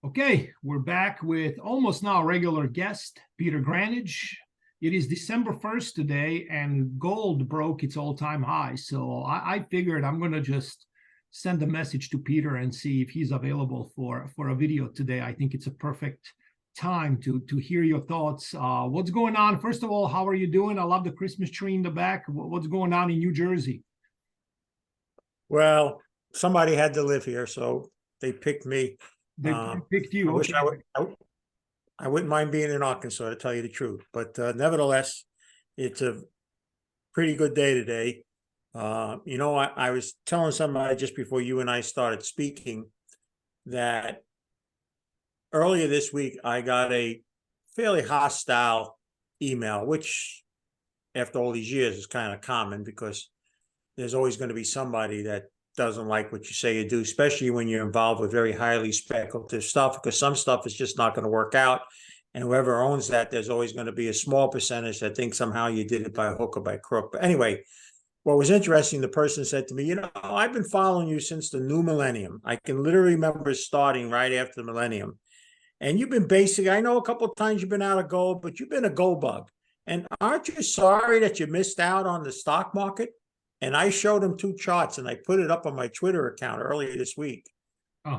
Okay, we're back with almost now a regular guest, Peter Grandich. It is December 1st today, and gold broke its all-time high. So I figured I'm going to just send a message to Peter and see if he's available for a video today. I think it's a perfect time to hear your thoughts. What's going on? First of all, how are you doing? I love the Christmas tree in the back. What's going on in New Jersey? Well, somebody had to live here, so they picked me. They picked I you. wish Okay. I wouldn't mind being in Arkansas, to tell you the truth. But nevertheless, it's a pretty good day today. I was telling somebody just before you and I started speaking that earlier this week I got a fairly hostile email, which after all these years is kind of common because there's always going to be somebody that doesn't like what you say you do, especially when you're involved with very highly speculative stuff, because some stuff is just not going to work out. And whoever owns that, there's always going to be a small percentage that thinks somehow you did it by hook or by crook. But anyway, what was interesting, the person said to me, I've been following you since the new millennium. I can literally remember starting right after the millennium. And you've been I know a couple of times you've been out of gold, but you've been a gold bug. And aren't you sorry that you missed out on the stock market? And I showed him two charts and I put it up on my Twitter account earlier this week.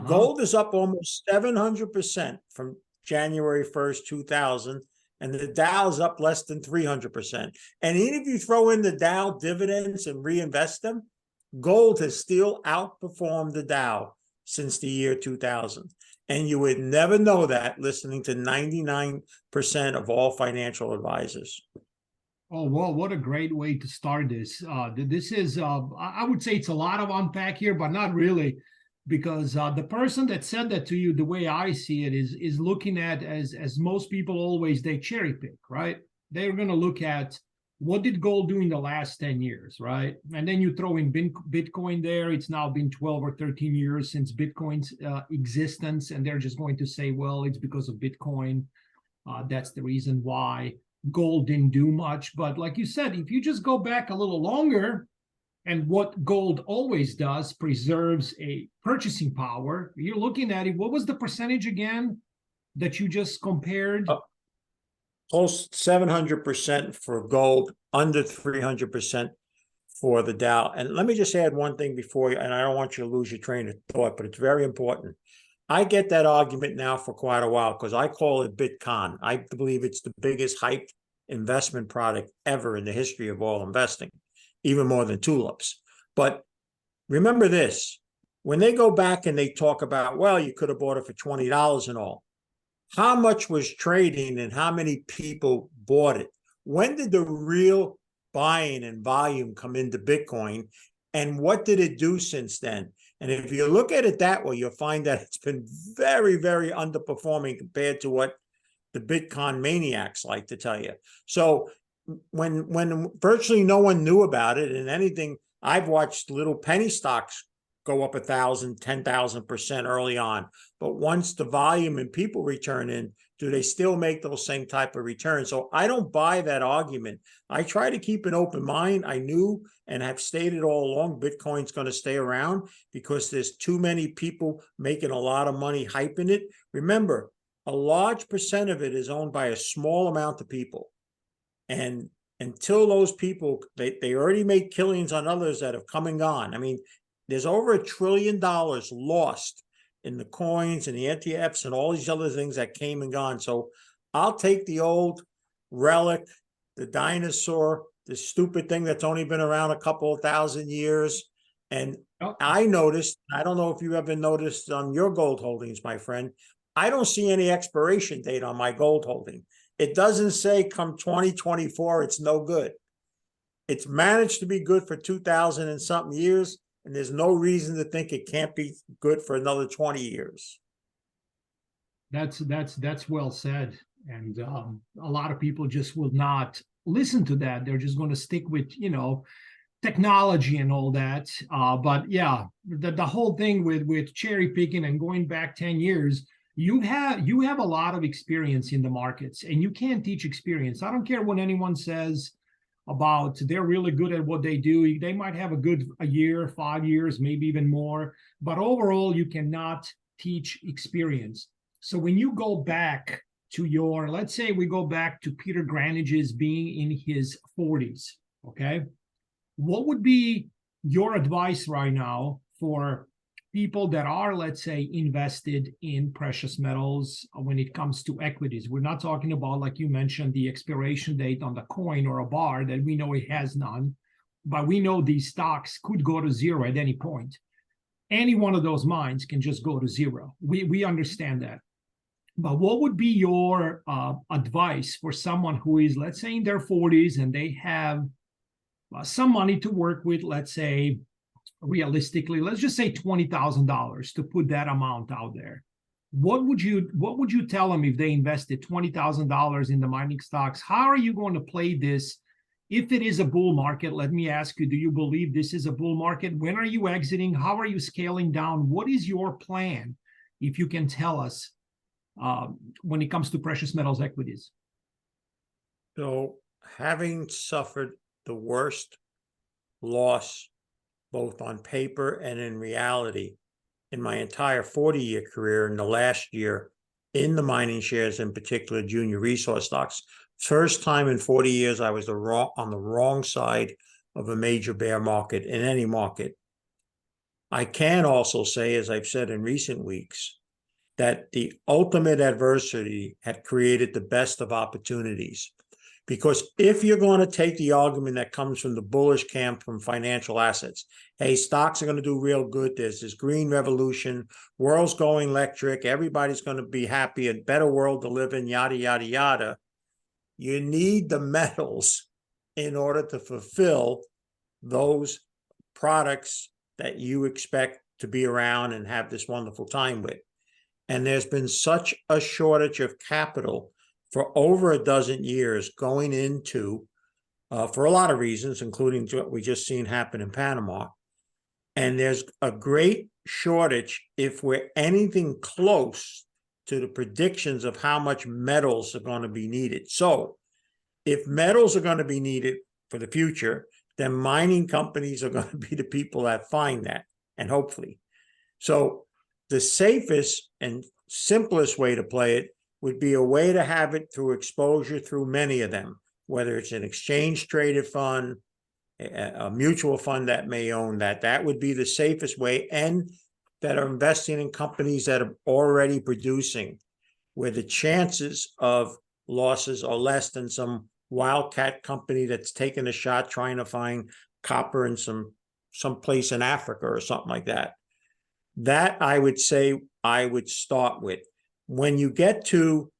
Gold is up almost 700% from January 1st, 2000, and the Dow's up less than 300%. And even if you throw in the Dow dividends and reinvest them, gold has still outperformed the Dow since the year 2000. And you would never know that listening to 99% of all financial advisors. Oh, well, what a great way to start this. This is, I would say it's a lot of unpack here, but not really, because the person that said that to you, the way I see it, is looking at, as most people always, they cherry pick, right? They're going to look at what did gold do in the last 10 years, right? And then you throw in Bitcoin there. It's now been 12 or 13 years since Bitcoin's existence, and they're just going to say, well, it's because of Bitcoin. That's the reason why gold didn't do much. But like you said, if you just go back a little longer, and what gold always does, preserves a purchasing power. You're looking at it. What was the percentage again that you just compared? Close 700% for gold, under 300% for the Dow. And let me just add one thing before you, and I don't want you to lose your train of thought, but it's very important. I get that argument now for quite a while because I call it Bitcoin. I believe it's the biggest hyped investment product ever in the history of all investing, even more than tulips. But remember this, when they go back and they talk about, well, you could have bought it for $20 and all, how much was trading and how many people bought it? When did the real buying and volume come into Bitcoin? And what did it do since then? And if you look at it that way, you'll find that it's been very, very underperforming compared to what the Bitcoin maniacs like to tell you. So when virtually no one knew about it, and anything, I've watched little penny stocks go up 1,000, 10,000% early on. But once the volume and people return in, do they still make those same type of returns? So I don't buy that argument. I try to keep an open mind. I knew and have stated all along Bitcoin's going to stay around because there's too many people making a lot of money hyping it. Remember, a large percent of it is owned by a small amount of people. And until those people, they already made killings on others that have come and gone. I mean, there's over $1 trillion lost in the coins and the ETFs and all these other things that came and gone. So I'll take the old relic, the dinosaur, the stupid thing that's only been around a couple of thousand years. And I noticed, I don't know if you ever noticed on your gold holdings, my friend, I don't see any expiration date on my gold holding. It doesn't say come 2024, it's no good. It's managed to be good for 2,000 and something years. And there's no reason to think it can't be good for another 20 years. That's well said. And a lot of people just will not listen to that. They're just going to stick with, technology and all that. But yeah, the whole thing with cherry picking and going back 10 years, you have a lot of experience in the markets, and you can't teach experience. I don't care what anyone says about they're really good at what they do. They might have a year, 5 years, maybe even more, but overall you cannot teach experience. So when you go back to your, let's say we go back to Peter Granich's being in his 40s, okay? What would be your advice right now for people that are, let's say, invested in precious metals when it comes to equities? We're not talking about, like you mentioned, the expiration date on the coin or a bar that we know it has none, but we know these stocks could go to zero at any point. Any one of those mines can just go to zero. We understand that. But what would be your advice for someone who is, let's say, in their 40s and they have some money to work with, let's say, realistically, let's just say $20,000 to put that amount out there. What would you tell them if they invested $20,000 in the mining stocks? How are you going to play this? If it is a bull market, let me ask you, do you believe this is a bull market? When are you exiting? How are you scaling down? What is your plan, if you can tell us, when it comes to precious metals equities? So, having suffered the worst loss, both on paper and in reality, in my entire 40-year career, in the last year, in the mining shares, in particular junior resource stocks, first time in 40 years I was on the wrong side of a major bear market in any market. I can also say, as I've said in recent weeks, that the ultimate adversity had created the best of opportunities. Because if you're going to take the argument that comes from the bullish camp from financial assets, hey, stocks are going to do real good, there's this green revolution, world's going electric, everybody's going to be happy, a better world to live in, yada, yada, yada. You need the metals in order to fulfill those products that you expect to be around and have this wonderful time with. And there's been such a shortage of capital for over a dozen years going into, for a lot of reasons, including what we just seen happen in Panama. And there's a great shortage if we're anything close to the predictions of how much metals are going to be needed. So if metals are going to be needed for the future, then mining companies are going to be the people that find that, and hopefully. So the safest and simplest way to play it would be a way to have it through exposure through many of them, whether it's an exchange traded fund, a mutual fund that may own that. That would be the safest way, and that are investing in companies that are already producing, where the chances of losses are less than some wildcat company that's taking a shot trying to find copper in some place in Africa or something like that. That I would say I would start with. When you get to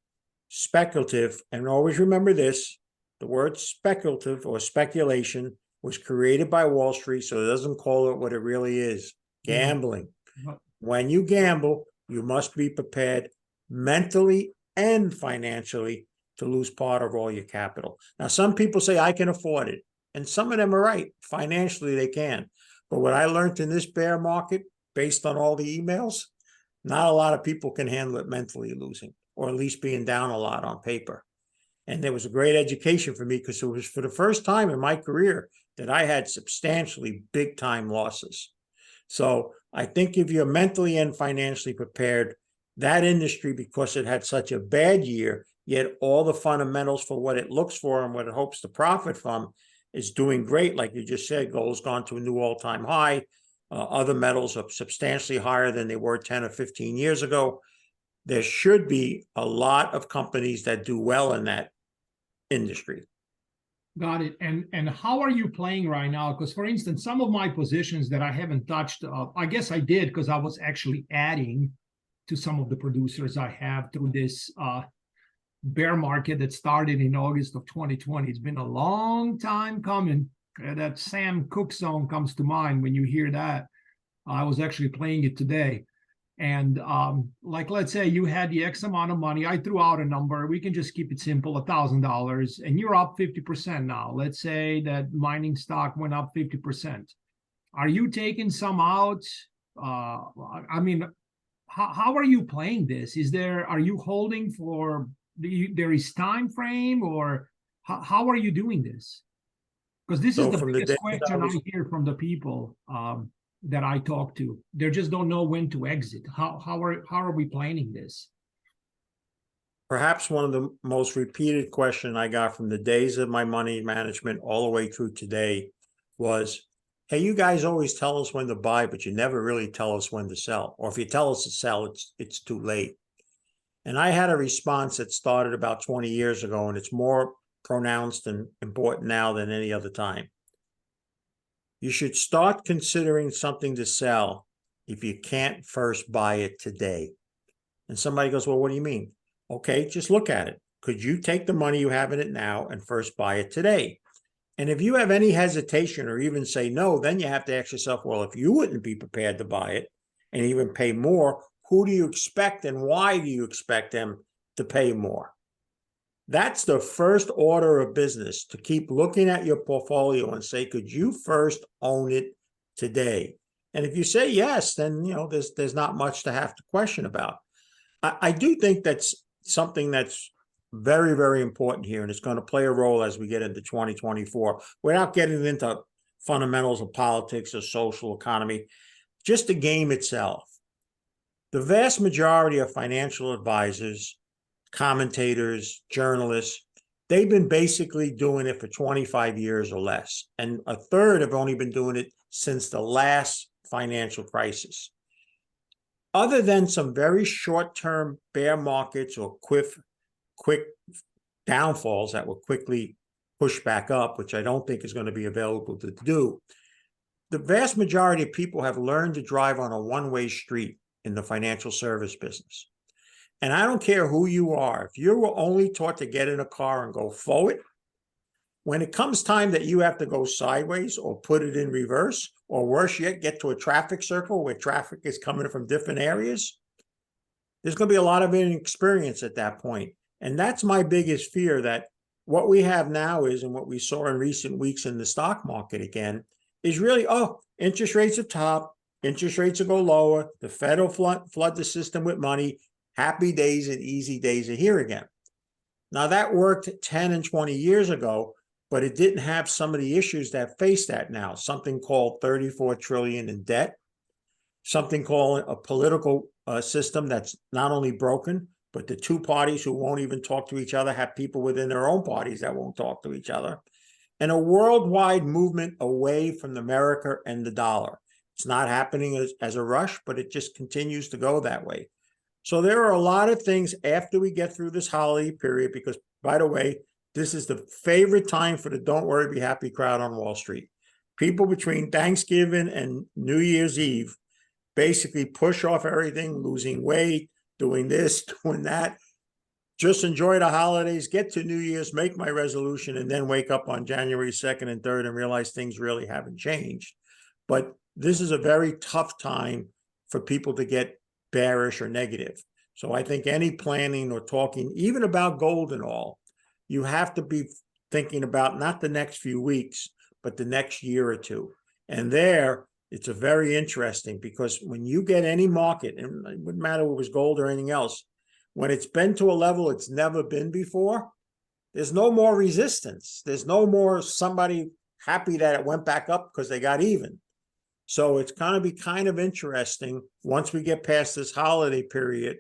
speculative, and always remember this, the word speculative or speculation was created by Wall Street, so it doesn't call it what it really is, gambling. When you gamble, you must be prepared mentally and financially to lose part of all your capital. Now, some people say, I can afford it. And some of them are right. Financially, they can. But what I learned in this bear market, based on all the emails, not a lot of people can handle it mentally losing, or at least being down a lot on paper. And there was a great education for me, because it was for the first time in my career that I had substantially big time losses. So I think if you're mentally and financially prepared, that industry, because it had such a bad year, yet all the fundamentals for what it looks for and what it hopes to profit from is doing great. Like you just said, gold's gone to a new all-time high. Other metals are substantially higher than they were 10 or 15 years ago. There should be a lot of companies that do well in that industry. Got it. And how are you playing right now? Because, for instance, some of my positions that I haven't touched, I guess I did because I was actually adding to some of the producers I have through this bear market that started in August of 2020. It's been a long time coming. That Sam Cooke song comes to mind when you hear that. I was actually playing it today. And like, let's say you had the X amount of money. I threw out a number. We can just keep it simple, $1,000, and you're up 50% now. Let's say that mining stock went up 50%. Are you taking some out? I mean, how are you playing this? Are you holding for there is time frame, or how are you doing this? Because this is the biggest question I hear from the people that I talk to. They just don't know when to exit. How are we planning this? perhaps one of the most repeated question I got from the days of my money management all the way through today was, hey, you guys always tell us when to buy, but you never really tell us when to sell. Or if you tell us to sell, it's too late. And I had a response that started about 20 years ago, and it's more pronounced and important now than any other time. You should start considering something to sell if you can't first buy it today. And somebody goes, well, what do you mean? Okay, just look at it. Could you take the money you have in it now and first buy it today? And if you have any hesitation or even say no, then you have to ask yourself, well, if you wouldn't be prepared to buy it and even pay more, who do you expect and why do you expect them to pay more? That's the first order of business, to keep looking at your portfolio and say, could you first own it today? And if you say yes, then there's not much to have to question about. I do think that's something that's very, very important here, and it's going to play a role as we get into 2024. Without getting into fundamentals of politics or social economy, just the game itself. The vast majority of financial advisors, commentators, journalists, they've been basically doing it for 25 years or less. And a third have only been doing it since the last financial crisis. Other than some very short-term bear markets or quick downfalls that will quickly push back up, which I don't think is going to be available to do, the vast majority of people have learned to drive on a one-way street in the financial service business. And I don't care who you are. If you were only taught to get in a car and go forward, when it comes time that you have to go sideways or put it in reverse, or worse yet, get to a traffic circle where traffic is coming from different areas, there's going to be a lot of inexperience at that point. And that's my biggest fear, that what we have now is, and what we saw in recent weeks in the stock market again, is really, interest rates are top, interest rates will go lower, the Fed will flood the system with money, happy days and easy days are here again. Now that worked 10 and 20 years ago, but it didn't have some of the issues that face that now. Something called 34 trillion in debt, something called a political system that's not only broken, but the two parties who won't even talk to each other have people within their own parties that won't talk to each other, and a worldwide movement away from America and the dollar. It's not happening as a rush, but it just continues to go that way. So there are a lot of things after we get through this holiday period, because, by the way, this is the favorite time for the don't worry, be happy crowd on Wall Street. People between Thanksgiving and New Year's Eve basically push off everything, losing weight, doing this, doing that. Just enjoy the holidays, get to New Year's, make my resolution, and then wake up on January 2nd and 3rd and realize things really haven't changed. But this is a very tough time for people to get bearish or negative. So I think any planning or talking, even about gold and all, you have to be thinking about not the next few weeks, but the next year or two. And there, it's a very interesting, because when you get any market, and it wouldn't matter if it was gold or anything else, when it's been to a level it's never been before, there's no more resistance. There's no more somebody happy that it went back up because they got even. So it's going to be kind of interesting once we get past this holiday period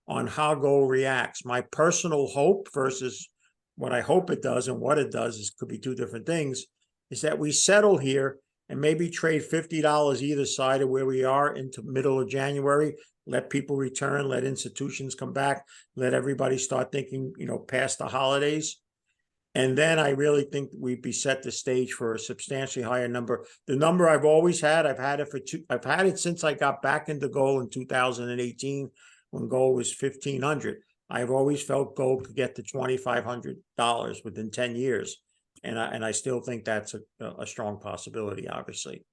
on how gold reacts. My personal hope versus what I hope it does and what it does is could be two different things, is that we settle here and maybe trade $50 either side of where we are into middle of January, let people return, let institutions come back, let everybody start thinking, past the holidays. And then I really think we'd be set the stage for a substantially higher number. The number I've always had, I've had it since I got back into gold in 2018 when gold was $1,500. I've always felt gold could get to $2,500 within 10 years. And I still think that's a strong possibility, obviously.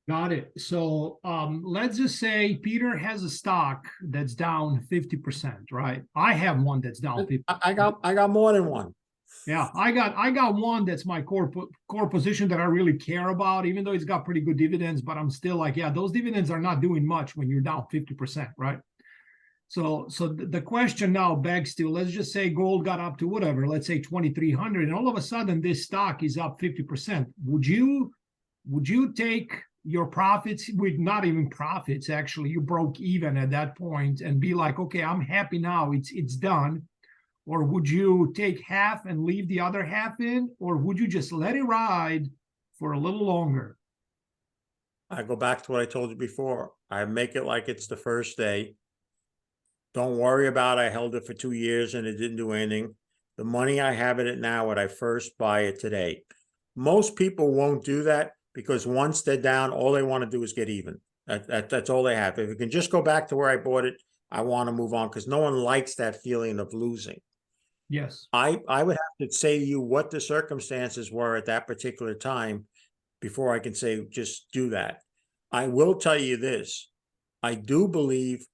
Got it. So let's just say Peter has a stock that's down 50%, right? I have one that's down 50%. I got more than one. Yeah, I got one that's my core position that I really care about, even though it's got pretty good dividends, but I'm still like, yeah, those dividends are not doing much when you're down 50%, right? So the question now begs to, let's just say gold got up to whatever, let's say 2,300, and all of a sudden this stock is up 50%. Would you take your profits, with not even profits, actually, you broke even at that point, and be like, okay, I'm happy now, it's done? Or would you take half and leave the other half in? Or would you just let it ride for a little longer? I go back to what I told you before. I make it like it's the first day. Don't worry about I held it for 2 years and it didn't do anything. The money I have in it now, would I first buy it today? Most people won't do that because once they're down, all they want to do is get even. That's all they have. If it can just go back to where I bought it, I want to move on because no one likes that feeling of losing. Yes. I would have to say to you what the circumstances were at that particular time before I can say just do that. I will tell you this. I do believe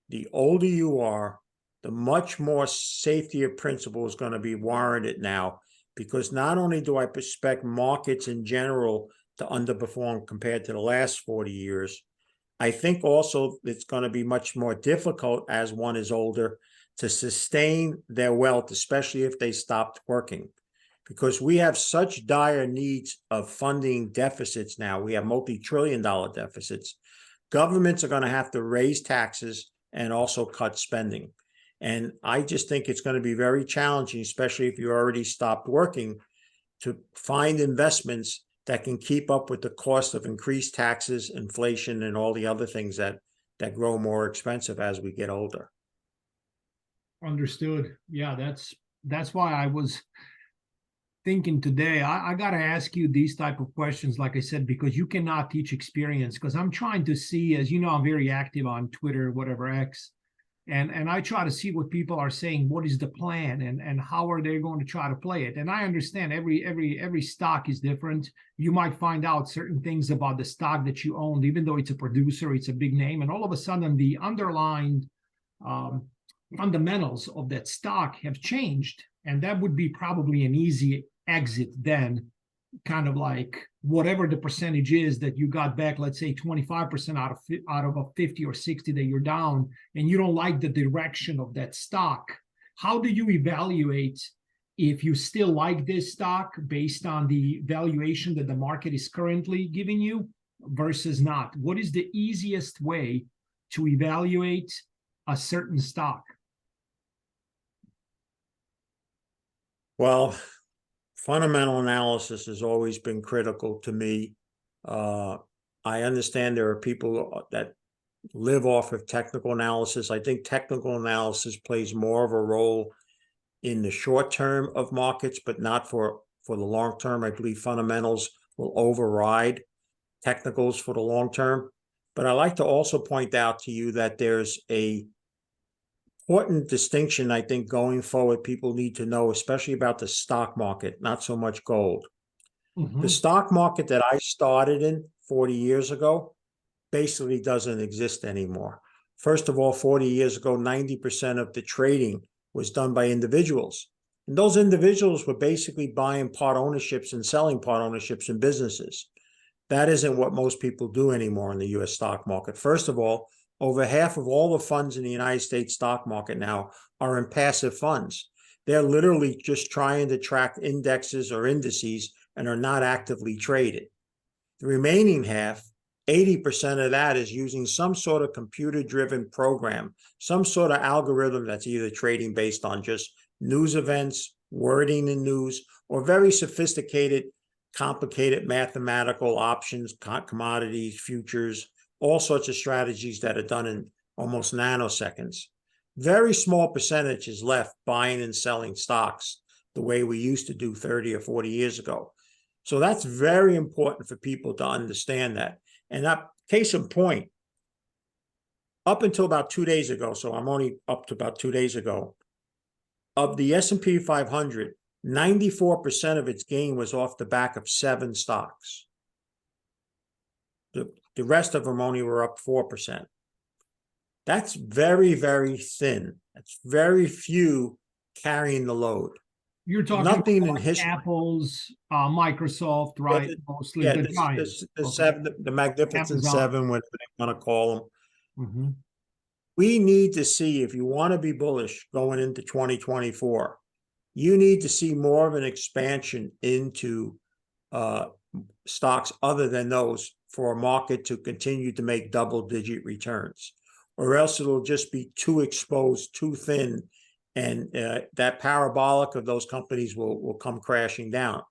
the older you are, the much more Safier principle is going to be warranted now, because not only do I expect markets in general to underperform compared to the last 40 years, I think also it's going to be much more difficult as one is older to sustain their wealth, especially if they stopped working, because we have such dire needs of funding deficits now. We have multi-trillion-dollar deficits. Governments are going to have to raise taxes and also cut spending. And I just think it's going to be very challenging, especially if you already stopped working, to find investments that can keep up with the cost of increased taxes, inflation, and all the other things that grow more expensive as we get older. Understood. Yeah, that's why I was thinking today. I got to ask you these type of questions, like I said, because you cannot teach experience. Because I'm trying to see, as you know, I'm very active on Twitter, whatever, X, and I try to see what people are saying. What is the plan, and how are they going to try to play it? And I understand every stock is different. You might find out certain things about the stock that you owned, even though it's a producer, it's a big name, and all of a sudden the underlying fundamentals of that stock have changed, and that would be probably an easy exit then, kind of like whatever the percentage is that you got back, let's say 25% out of a 50 or 60 that you're down, and you don't like the direction of that stock. How do you evaluate if you still like this stock based on the valuation that the market is currently giving you versus not? What is the easiest way to evaluate a certain stock? Well, fundamental analysis has always been critical to me. I understand there are people that live off of technical analysis. I think technical analysis plays more of a role in the short term of markets, but not for the long term. I believe fundamentals will override technicals for the long term. But I like to also point out to you that there's a important distinction, I think, going forward, people need to know, especially about the stock market, not so much gold. The stock market that I started in 40 years ago basically doesn't exist anymore. First of all, 40 years ago, 90% of the trading was done by individuals. And those individuals were basically buying part ownerships and selling part ownerships in businesses. That isn't what most people do anymore in the US stock market. First of all, over half of all the funds in the United States stock market now are in passive funds. They're literally just trying to track indexes or indices and are not actively traded. The remaining half, 80% of that, is using some sort of computer-driven program, some sort of algorithm that's either trading based on just news events, wording in news, or very sophisticated, complicated mathematical options, commodities, futures, all sorts of strategies that are done in almost nanoseconds. Very small percentage is left buying and selling stocks the way we used to do 30 or 40 years ago. So that's very important for people to understand that. And that, case in point, up until about 2 days ago, so I'm only up to about 2 days ago, of the S&P 500, 94% of its gain was off the back of 7 stocks. The rest of them only were up 4%. That's very, very thin. That's very few carrying the load. You're talking Nothing about in like history. Apple's, Microsoft, right? Mostly the giants. The seven, the Magnificent Amazon. Seven, whatever they want to call them. Mhm. We need to see, if you want to be bullish going into 2024, you need to see more of an expansion into stocks other than those for a market to continue to make double-digit returns, or else it'll just be too exposed, too thin and that parabolic of those companies will come crashing down.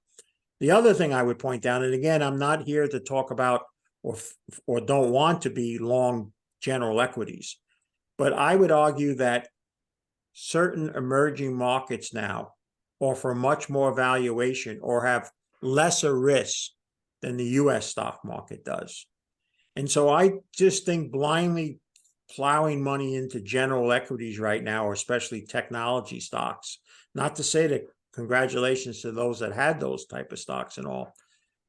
The other thing I would point out, and again, I'm not here to talk about or don't want to be long general equities, but I would argue that certain emerging markets now offer much more valuation or have lesser risk than the US stock market does. And so I just think blindly plowing money into general equities right now, or especially technology stocks, not to say that congratulations to those that had those type of stocks and all,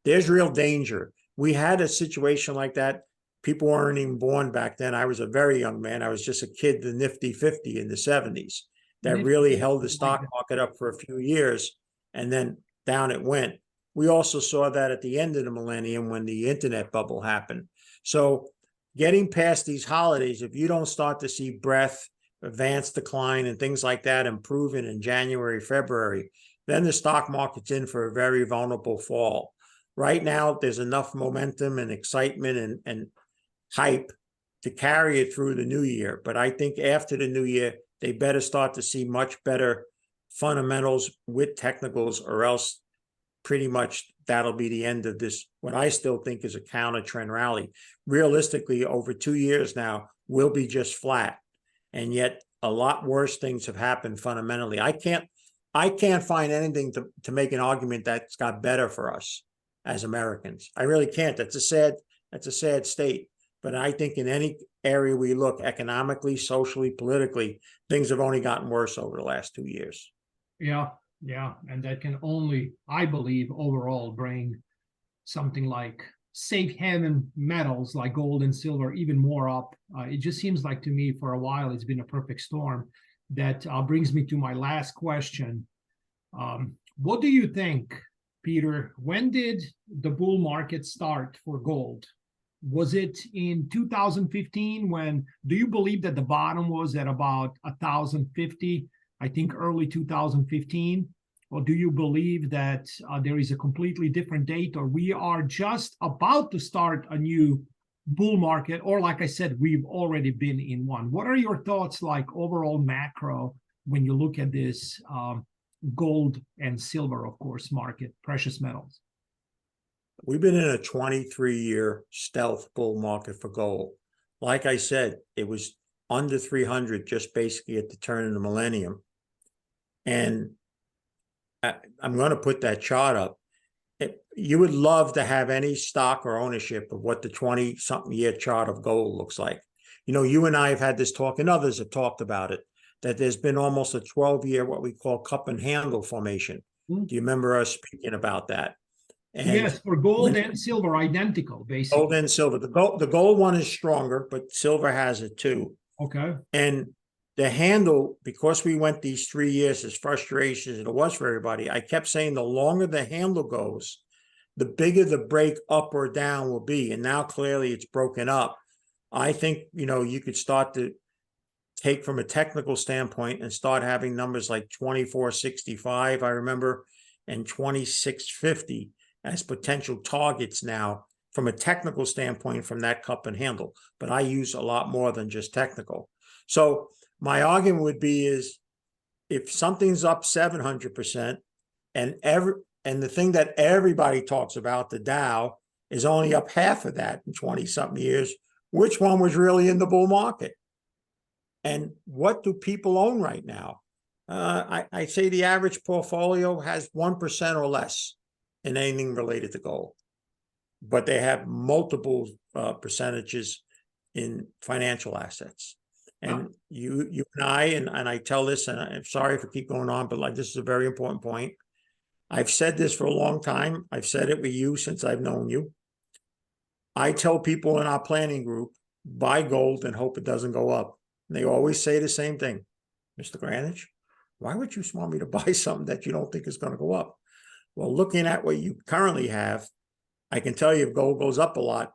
there's real danger. We had a situation like that. People weren't even born back then. I was a very young man. I was just a kid, the Nifty 50 in the 70s, that really held the stock market up for a few years, and then down it went. We also saw that at the end of the millennium when the internet bubble happened. So getting past these holidays, if you don't start to see breadth, advanced decline, and things like that improving in January, February, then the stock market's in for a very vulnerable fall. Right now, there's enough momentum and excitement and hype to carry it through the new year. But I think after the new year, they better start to see much better fundamentals with technicals, or else pretty much that'll be the end of this, what I still think is a counter trend rally. Realistically, over 2 years now, we'll be just flat. And yet a lot worse things have happened fundamentally. I can't find anything to make an argument that's got better for us as Americans. I really can't. That's a sad state. But I think in any area we look, economically, socially, politically, things have only gotten worse over the last 2 years. Yeah, yeah. And that can only, I believe, overall bring something like safe haven metals like gold and silver even more up. It just seems like to me for a while it's been a perfect storm. That brings me to my last question. What do you think, Peter? When did the bull market start for gold? Was it in 2015 when, do you believe that the bottom was at about 1,050, I think early 2015? Or do you believe that there is a completely different date, or we are just about to start a new bull market, or like I said, we've already been in one? What are your thoughts like overall macro when you look at this gold and silver, of course, market, precious metals? We've been in a 23-year stealth bull market for gold. Like I said, it was under 300 just basically at the turn of the millennium. And I'm going to put that chart up. You would love to have any stock or ownership of what the 20-something year chart of gold looks like. You know, you and I have had this talk, and others have talked about it, that there's been almost a 12-year, what we call cup and handle formation. Do you remember us speaking about that? And yes, for gold and silver, identical, basically. Gold and silver. The gold one is stronger, but silver has it too. Okay. And the handle, because we went these 3 years as frustrations, and it was for everybody, I kept saying the longer the handle goes, the bigger the break up or down will be. And now clearly it's broken up. I think, you know, you could start to take from a technical standpoint and start having numbers like 2465, I remember, and 2650 as potential targets now from a technical standpoint from that cup and handle. But I use a lot more than just technical. So my argument would be is if something's up 700% and the thing that everybody talks about, the Dow, is only up half of that in 20-something years, which one was really in the bull market? And what do people own right now? I say the average portfolio has 1% or less in anything related to gold, but they have multiple percentages in financial assets. And you and I tell this, and I'm sorry if I keep going on, but like this is a very important point. I've said this for a long time. I've said it with you since I've known you. I tell people in our planning group, buy gold and hope it doesn't go up. And they always say the same thing. Mr. Grandich, why would you want me to buy something that you don't think is going to go up? Well, looking at what you currently have, I can tell you if gold goes up a lot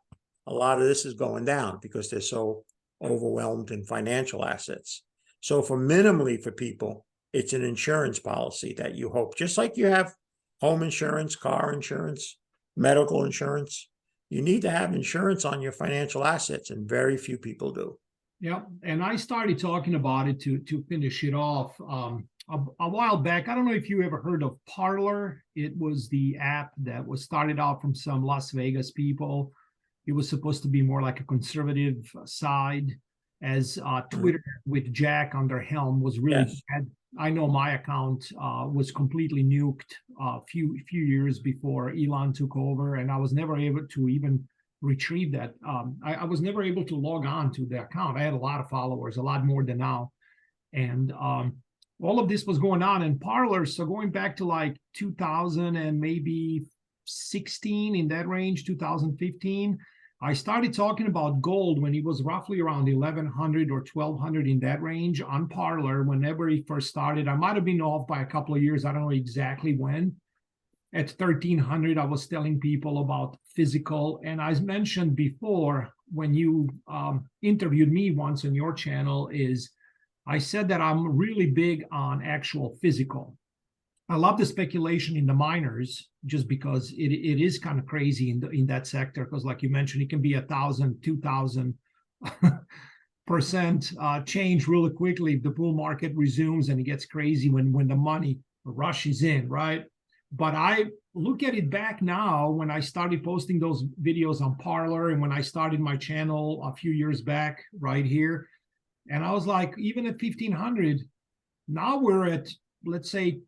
of this is going down because they're so overwhelmed in financial assets. So for minimally for people, it's an insurance policy that you hope, just like you have home insurance, car insurance, medical insurance, you need to have insurance on your financial assets, and very few people do. Yep. And I started talking about it to finish it off a while back. I don't know if you ever heard of Parler. It was the app that was started out from some Las Vegas people. It was supposed to be more like a conservative side, as Mhm. Twitter with Jack on their helm was really Yes. bad. I know my account was completely nuked a few years before Elon took over, and I was never able to even retrieve that. I was never able to log on to the account. I had a lot of followers, a lot more than now, and all of this was going on in Parlor. So going back to like 2000 and maybe 16, in that range, 2015, I started talking about gold when it was roughly around 1100 or 1200, in that range on Parlor. Whenever he first started, I might have been off by a couple of years. I don't know exactly when. At 1300, I was telling people about physical. And I mentioned before, when you interviewed me once on your channel, is I said that I'm really big on actual physical. I love the speculation in the miners just because it is kind of crazy in that sector, because like you mentioned, it can be 1,000, 2,000% change really quickly if the bull market resumes, and it gets crazy when the money rushes in, right? But I look at it back now, when I started posting those videos on Parlor and when I started my channel a few years back right here, and I was like, even at 1,500, now we're at, let's say,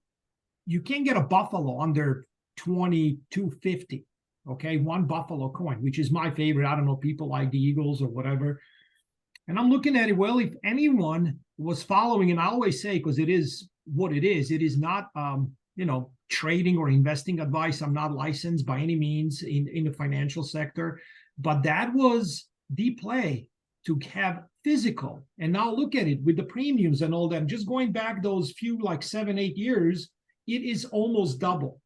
you can't get a buffalo under 2250. Okay, one buffalo coin, which is my favorite. I don't know, people like the Eagles or whatever. And I'm looking at it, well, if anyone was following, and I always say, because it is what it is not trading or investing advice. I'm not licensed by any means in the financial sector, but that was the play, to have physical. And now look at it with the premiums and all that. Just going back those few, like 7-8 years, it is almost double.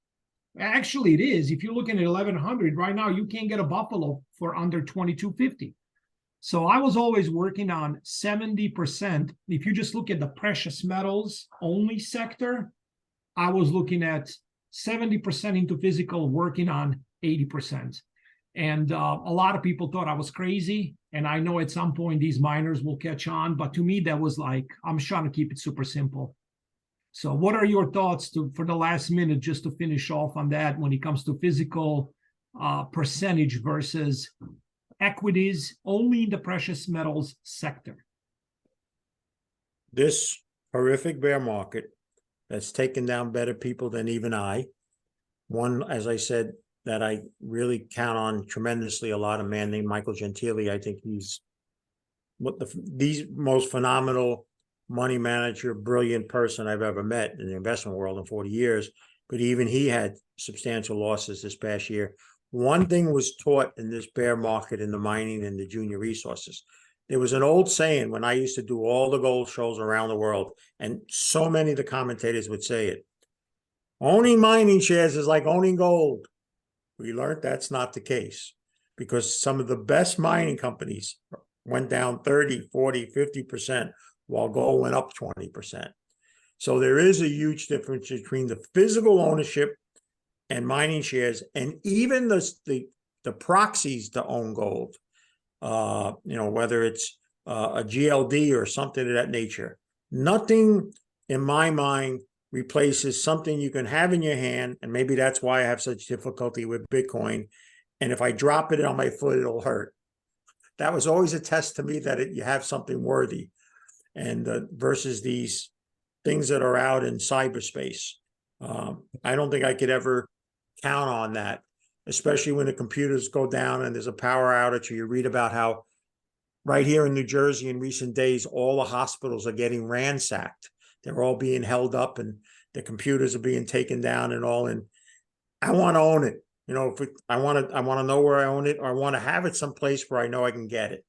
Actually, it is. If you're looking at 1100 right now, you can't get a buffalo for under 2250. So I was always working on 70%. If you just look at the precious metals only sector, I was looking at 70% into physical, working on 80%. And a lot of people thought I was crazy. And I know at some point these miners will catch on. But to me, that was like, I'm trying to keep it super simple. So what are your thoughts for the last minute, just to finish off on that, when it comes to physical percentage versus equities only in the precious metals sector? This horrific bear market that's taken down better people than even I. One, as I said, that I really count on tremendously, a lot, a man named Michael Gentili. I think he's the most phenomenal money manager, brilliant person I've ever met in the investment world in 40 years. But even he had substantial losses this past year. One thing was taught in this bear market in the mining and the junior resources. There was an old saying when I used to do all the gold shows around the world, and so many of the commentators would say it: owning mining shares is like owning gold. We learned that's not the case, because some of the best mining companies went down 30, 40, 50%, while gold went up 20%. So there is a huge difference between the physical ownership and mining shares, and even the proxies to own gold. Whether it's a GLD or something of that nature. Nothing, in my mind, replaces something you can have in your hand, and maybe that's why I have such difficulty with Bitcoin. And if I drop it on my foot, it'll hurt. That was always a test to me that you have something worthy, and versus these things that are out in cyberspace. I don't think I could ever count on that, especially when the computers go down and there's a power outage, or you read about how right here in New Jersey in recent days, all the hospitals are getting ransacked. They're all being held up and the computers are being taken down and all. And I want to own it. I want to know where I own it, or I want to have it someplace where I know I can get it.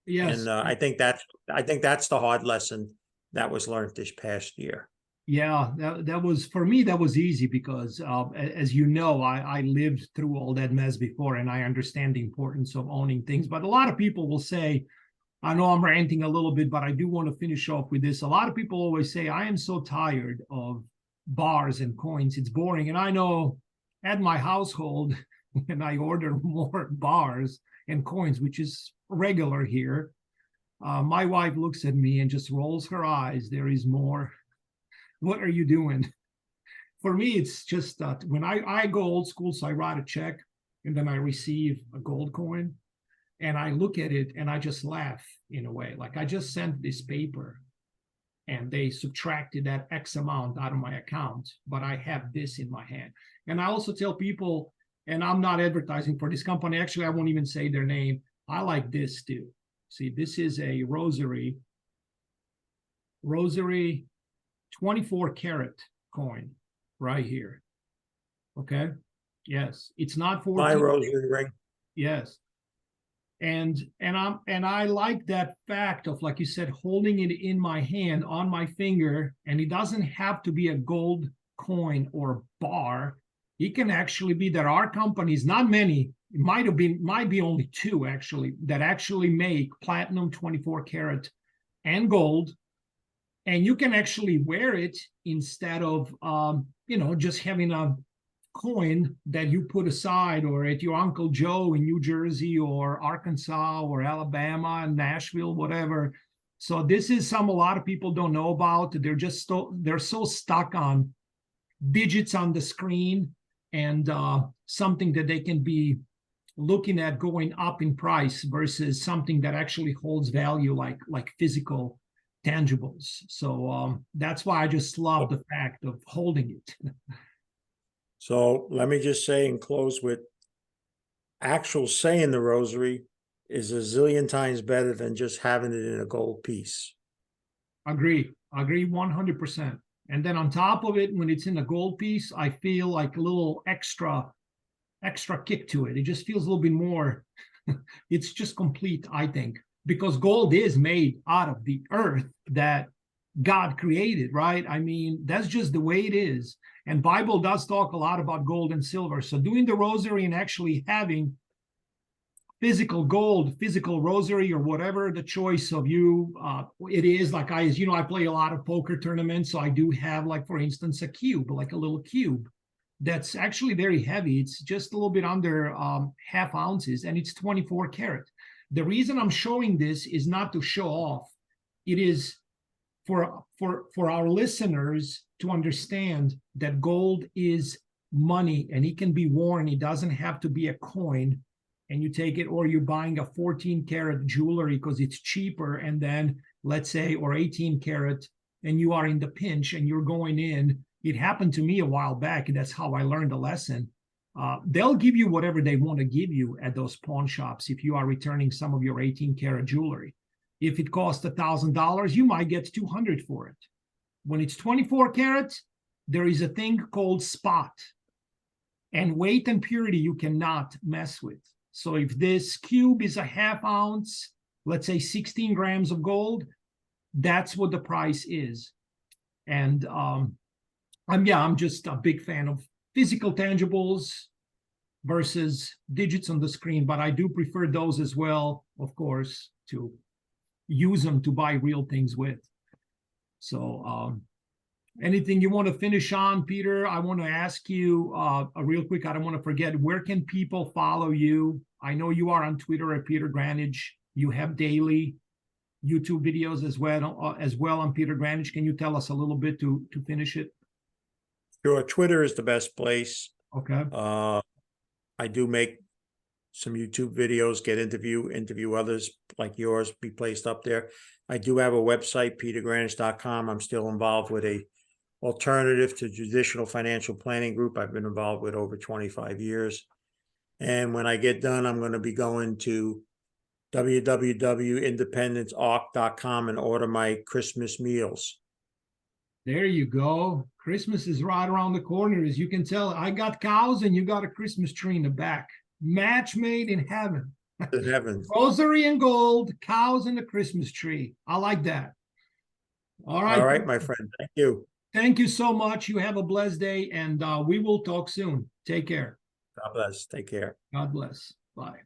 Yes. And I think that's the hard lesson that was learned this past year. Yeah, that was, for me, that was easy because, as you know, I lived through all that mess before, and I understand the importance of owning things. But a lot of people will say, I know I'm ranting a little bit, but I do want to finish off with this. A lot of people always say, I am so tired of bars and coins. It's boring. And I know at my household, when I order more bars and coins, which is regular here, My wife looks at me and just rolls her eyes. There is more. What are you doing? For me, it's just that when I go old school, so I write a check and then I receive a gold coin and I look at it and I just laugh in a way. Like I just sent this paper and they subtracted that X amount out of my account, but I have this in my hand. And I also tell people, and I'm not advertising for this company. Actually, I won't even say their name. I like this too. See, this is a rosary 24 karat coin right here. Okay. Yes. It's not 14. My rosary ring. Yes. And I like that fact of, like you said, holding it in my hand on my finger, and it doesn't have to be a gold coin or bar. It can actually be, there are companies, not many, it might be only two actually, that actually make platinum 24 karat and gold, and you can actually wear it instead of just having a coin that you put aside or at your Uncle Joe in New Jersey or Arkansas or Alabama and Nashville, whatever. So this is a lot of people don't know about. They're so stuck on digits on the screen and something that they can be looking at going up in price versus something that actually holds value, like physical tangibles. So that's why I just love the fact of holding it. So let me just say and close with, actual saying the rosary is a zillion times better than just having it in a gold piece. Agree 100%. And then on top of it, when it's in a gold piece, I feel like a little extra kick to it. It just feels a little bit more, it's just complete, I think, because gold is made out of the earth that God created, right? I mean, that's just the way it is. And Bible does talk a lot about gold and silver. So doing the rosary and actually having physical gold, physical rosary, or whatever the choice of you, it is. Like I play a lot of poker tournaments. So I do have, like, for instance, a cube, like a little cube that's actually very heavy. It's just a little bit under half ounces, and it's 24 karat. The reason I'm showing this is not to show off. It is for our listeners to understand that gold is money and it can be worn. It doesn't have to be a coin and you take it, or you're buying a 14 karat jewelry because it's cheaper, and then let's say, or 18 karat, and you are in the pinch and you're going in. It happened to me a while back, and that's how I learned the lesson. They'll give you whatever they want to give you at those pawn shops if you are returning some of your 18 karat jewelry. If it costs $1,000, you might get 200 for it. When it's 24 karat, there is a thing called spot, and weight and purity you cannot mess with. So if this cube is a half ounce, let's say 16 grams of gold, that's what the price is. And I'm just a big fan of physical tangibles versus digits on the screen, but I do prefer those as well, of course, to use them to buy real things with. So anything you want to finish on, Peter? I want to ask you a real quick, I don't want to forget, where can people follow you? I know you are on Twitter at Peter Grandich. You have daily YouTube videos as well on Peter Grandich. Can you tell us a little bit to finish it? Sure. Twitter is the best place. Okay. I do make some YouTube videos, get interview others like yours, be placed up there. I do have a website, petergrandich.com. I'm still involved with a alternative to traditional financial planning group I've been involved with over 25 years. And when I get done, I'm going to be going to www.independencearc.com and order my Christmas meals. There you go. Christmas is right around the corner. As you can tell, I got cows and you got a Christmas tree in the back. Match made in heaven. In heaven. Rosary and gold, cows and the Christmas tree. I like that. All right. All right, my friend. Thank you. Thank you so much. You have a blessed day, and we will talk soon. Take care. God bless. Take care. God bless. Bye.